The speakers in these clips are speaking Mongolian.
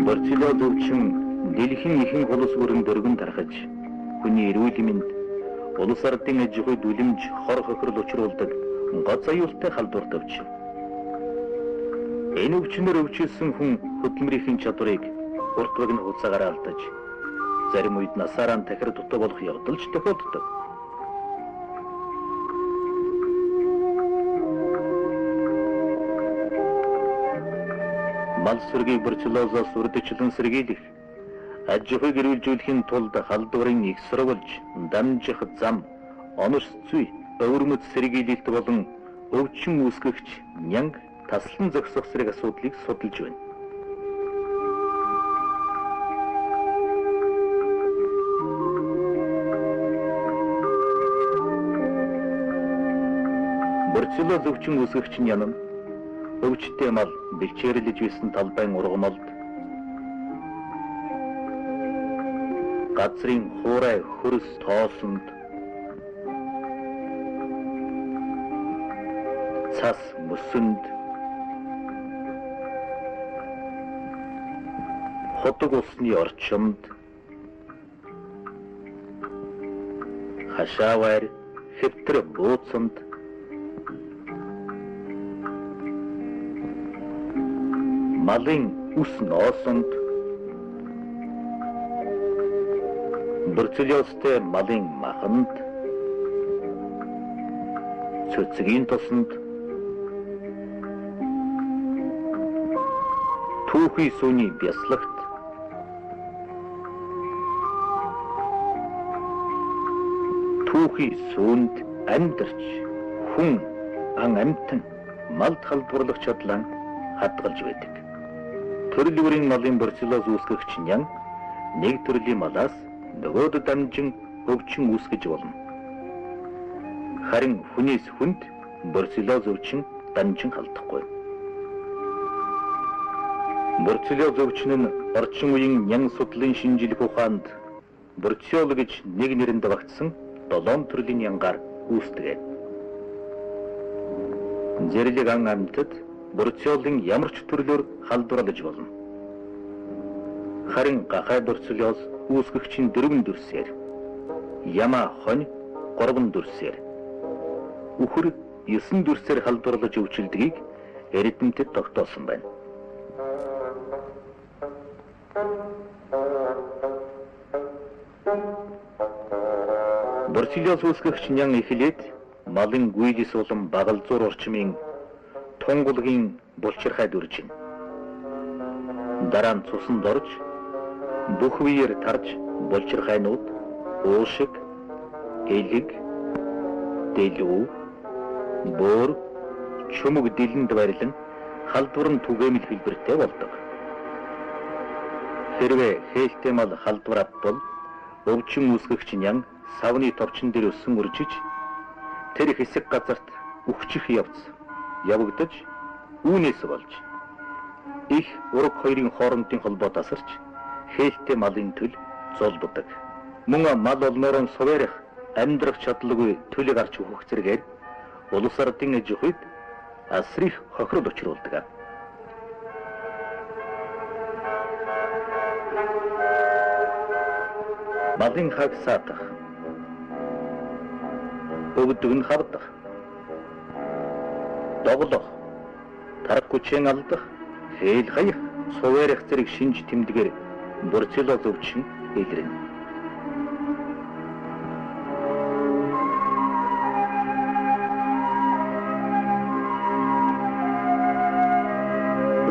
Бруцеллоз өвчин дэлхийн ихэнх улс бүрэн дөргөн тархаж, хүний эрүүл мэнд, улс ардын аж ахуйд үлэмж, хор хохирол учруулдаг гоц аюултай халдварт өвчин. Энэ өвчнөр өвчилсөн хүн хөдөлмөрийн чадварыг урт багны хугацаагаар алдаж, зарим үед насаараа тахир дутуу болох явдал ч тохиолддог. Мал сүргийг бруцеллозоос урьдчилан сэргийлэх, аж ахуйг эрүүлжүүлэхийн тулд халдварын их сурвалж, дамжих зам, онош зүй, өвөрмөц сэргийлэлт болон өвчин үүсгэгч нянг таслан зогсох зэрэг асуудлыг судалж байна. Бруцеллоз өвчин үүсгэгч нянан өвчтэй мал бэлчээрлэж байсан талбайн ургамалд, газрын хуурай хөрс тоосонд, цас мөсөнд, хотог усны орчимд, хашаавар, хэвтэр бууцанд, малын ус ноосонд, бруцеллозтой малын маханд, цөцгийн тосонд, түүхий сүүний бяслагт, түүхий сүүнд амьдарч хүн ан амьтан малд халдварлах чадлаа хадгалж байдаг. Төрөл бүрийн малын бруцеллоз үүсгэгч нянг нэг төрлийн малаас нөгөөд дамжин өвчин үүсгэж болно. Харин хүнээс хүнд бруцеллоз өвчин дамжин халдахгүй. Бруцеллоз өвчин нь орчин үеийн нянг судлалын шинжилгээ ухаанд бруцелло гэж нэг нэрэнд багтсан 7 төрлийн нянгаар үүсдэг. Зэрлэг ан амьтад бруцеллогийн ямар ч төрлөөр халдварлаж болно. Харин гахай бруцеллоз үүсгэгчийн 4 дүрсээр, яма хонь 3 дүрсээр, үхэр 9 дүрсээр халдварлаж өвчлөдгийг эрдэмтэд тогтоосон байна. Бруцеллоз үүсгэгч нянг эхлээд малын гүйжис болон багалзуур орчмын тунгуулгийн булчирхайд үрж байна. Дараа нь цусанд орж, бүх үеэр тарж булчирхайнууд, уушиг, элэг, дэлгүү, бөөр, чүмэг дэлэнд барилан халдвар нь түгээмэл хэлбэртэй болдог. Хэрвээ хээлтэй мал халдвар авбал өвчин үүсгэгч нянг савны товчон дээр өссөн үржиж, тэр хэсэг газарт үхчих явц явагдаж, үүнээс болж их ураг хоёрын хоорондын холбоо тасарч хээлтэй малын төль золбодог. Мөн мал олноорон суваарих, амьдрах чадлагүй төлөг арч өгөх зэрэгээр улс ардын аж ахуйд асрих хохирол учруулдаг. Малын хаг саатах, өгдөг нь хавдах, доглох, тарах хүчээр алдах, хээл хаях, суваарих зэрэг шинж тэмдгээр бруцеллоз өвчин илэрнэ.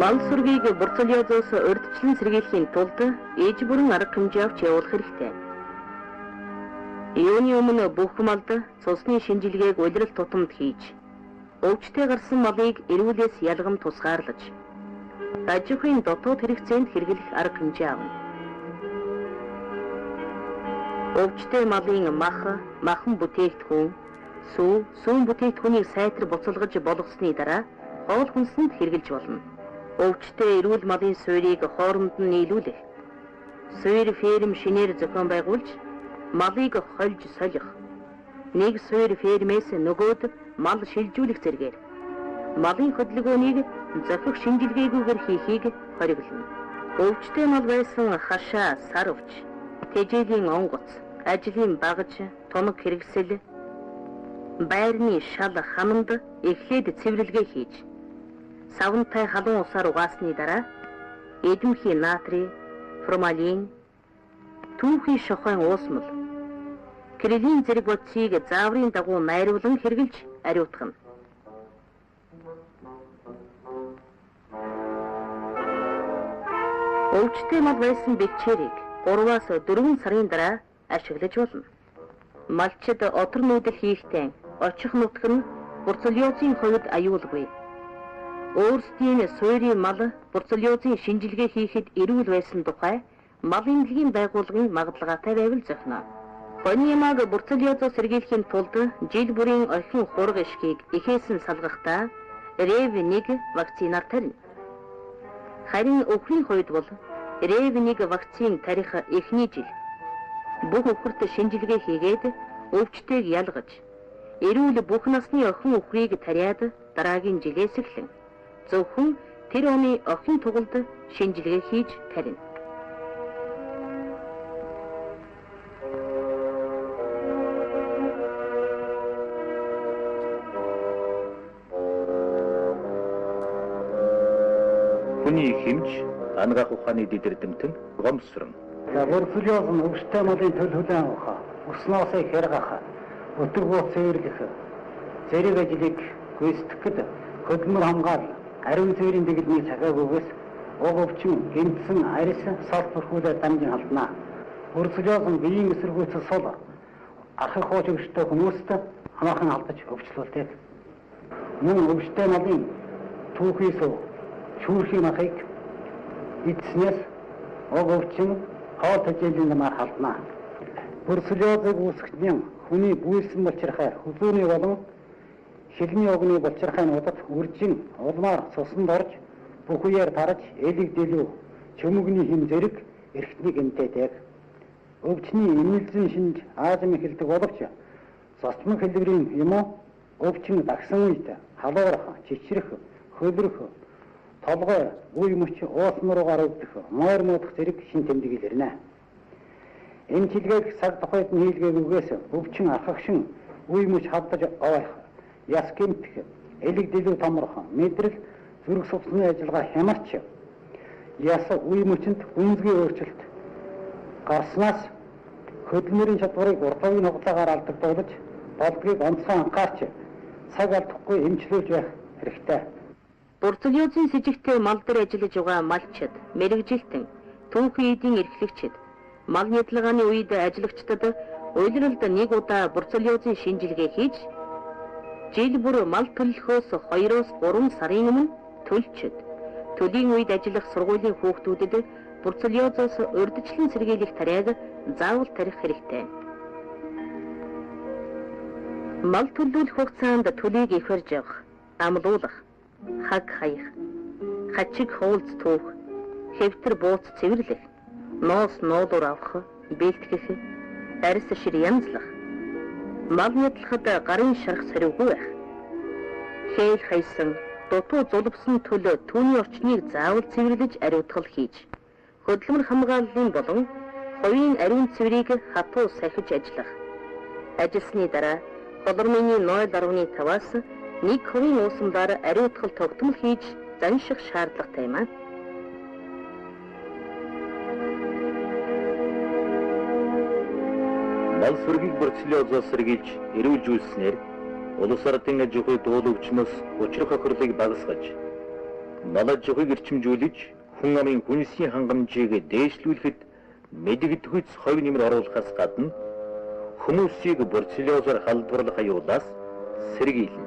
Мал сүргийг бруцеллозоос урьдчилан сэргийлэхийн тулд ээж бүрэн арга хэмжээ авч явуулах хэрэгтэй. Юуны өмнө бүх малд цусны шинжилгээг улирал тутамд хийж, өвчтэй гарсан малыг эрүүлээс ялгам тусгаарлаж, аж ахуйн дотоод хэрэгцээнд хэрэглэх арга хэмжээ авна. Өвчтэй малын махан бүтээгдэхүүн, сүүн бүтээгдэхүүнийг сайтар буцалгаж болгосны дараа хоол хүнсэнд хэрэглэж болно. Өвчтэй эрүүл малын суурийг хооронд нь нийлүүлэх, суур ферм шинээр зохион байгуулж, малыг хольж солих, нэг суур фермээс нөгөөд мал шилжүүлэх зэргээр малын хөдөлгөөнийг зохих шинжилгээгүйгээр хийхийг хориглоно. Өвчтэй мал байсан хашаа, сар өвч, тэжээлийн онгоц, ажлын багаж, тунаг хэрэгсэл, байрны шал хаманд эхлээд цэвэрлэгээ хийж, савнтай халуун усаар угаасны дараа эдэмхий натрий, формалин, түүхий шохойн уусмал, крелийн зэрэг бодисыг зааврын дагуу найруулан хэрглэж ариутгана. Өвчтэй мал байсан бэлчээрийг 3-аас 4 сарын дараа ашиглаж болно. Малчид отор нүүдэл хийхдээ очих нутг нь бруцеллезийн хувьд аюулгүй. Өөрсдийн суурийн мал бруцеллезийн шинжилгээ хийхэд эрүүл байсан тухай малын дэлхийн байгууллагын магадлалтай байвал зохино. Хоньямаг бруцеллезоос сэргийлэхийн тулд жил бүрийн орхин хураг ишгийг эхээсэн салгахдаа РЭВ-1 вакцинаар тарина. Харин өвхрийн хувьд бол РЭВ-1 вакцин тарих эхний жил бүх өвхөрт шинжилгээ хийгээд өвчтэйг ялгаж, эрүүл бүх насны охин өвхрийг тариад дараагийн жилээс эхлэн зөвхөн тэр оны охин тугалд шинжилгээ хийж тарина. Хүний хэмж ангаах ухааны дидэрдэмтэн гомсрон. Бруцеллез нь өвчтэй малын төлөвлөлөө авах, өснөөсөө хэрэггах, өтөргөө цэвэрлэх, зэрэг ажлыг гүйцэтгэхэд хөдөлмөр хамгаал, ариун цэврийн дэглэмийн цагаагүйгээс уг өвчин гэмтсэн арьс салбархуулаад дамжин халдана. Бруцеллез нь биеийн эсэргүүцэл сул архих хууч өвчтэй хүмүүст хамаахан алдаж өвчлүүлдэг. Мөн өвчтэй малын түүхийс шүүрхийн махыг эдснээс уг өвчин хоол тэжээлийн намаар халдана. Бруцеллезыг үүсгэсэн хүний бүйсэн болчирхай, хүзүүний болон шилний огны болчирхайнуудад үржин улмаар цусанд орж, бүх үеэр тарж, элэг дэлүү, чөмөгний хэм зэрэг эрхтнийг эмтээдэг. Өвчний эмнэлзэн шинж аазам эхэлдэг боловч зочмон хэлбэрийн юм уу өвчин дагсан үед халуурах, чичрэх, хөлрөх, толгой, үе мөч уусан руугаар өвдөх, мойр муудах зэрэг шин тэмдэг илэрнэ. Энэ чилгээг цаг тухайд нь хийлгээгүйгээс өвчин архагшин, үе мөч хавдаж авах, яс гэмтэх, элэг дэлүү томрох, мэдрэл, зүрх судасны ажиллагаа хямарч яс үе мөчөнд гүнзгий өөрчлөлт гарснаас хөдөлмөрийн чадварыг уртгийн хугацаагаар алдагдуулж, болдгийг онцгой анхаарч цаг алдахгүй эмчлүүлж байх хэрэгтэй. Бруцеллезийн сэжигтэй мал дээр ажиллаж байгаа малчид, мэрэгжилтэн, түүхийн эдийн эрхлэгчид, мал нядлагааны үед ажиллагчдад улиралд нэг удаа бруцеллезийн шинжилгээ хийж, жил бүр мал төлөхөөс 2-оос 3 сарын өмнө төлчид, төлийн үед ажиллах сургуулийн хүүхдүүдэд бруцеллезоос урьдчилан сэргийлэх тариаг заавал тарих хэрэгтэй. Мал төлөвлөх хугацаанд төлийг их барьж явах, амлуулах, хаг хаях, хачиг хуулц түүх, хэвтэр бууц цэвэрлэх, ноос нуулуур авах, бэлтгэх, арьс шир янзлах, мал нядлахад гарын шарах саривгүй байх. Хээл хайсан, дутуу зулбсан төлөө түүний орчныг заавал цэвэрлэж ариутгал хийж, хөдөлмөр хамгааллын болон хувийн ариун цэврийг хатуу сахиж ажиллах. Ажилласны дараа холормын 0.5-аас 1% уусамдаар ариутгал тогтмол хийж занших шаардлагатай юм аа. Мал сүргийг бруцеллезоос сэргийлж эрүүлжүүлснээр улс ардын аж ахуй дуул өвчнөөс учрах охирлыг багасгаж, мал аж ахуйг эрчимжүүлж, хүн амын хүнсийн хангамжийг дээшлүүлэхэд мэдэгдэхүйц хувь нэмэр оруулахаас гадна хүмүүсийг бруцеллезоор халдварлах аюулаас сэргийлнэ.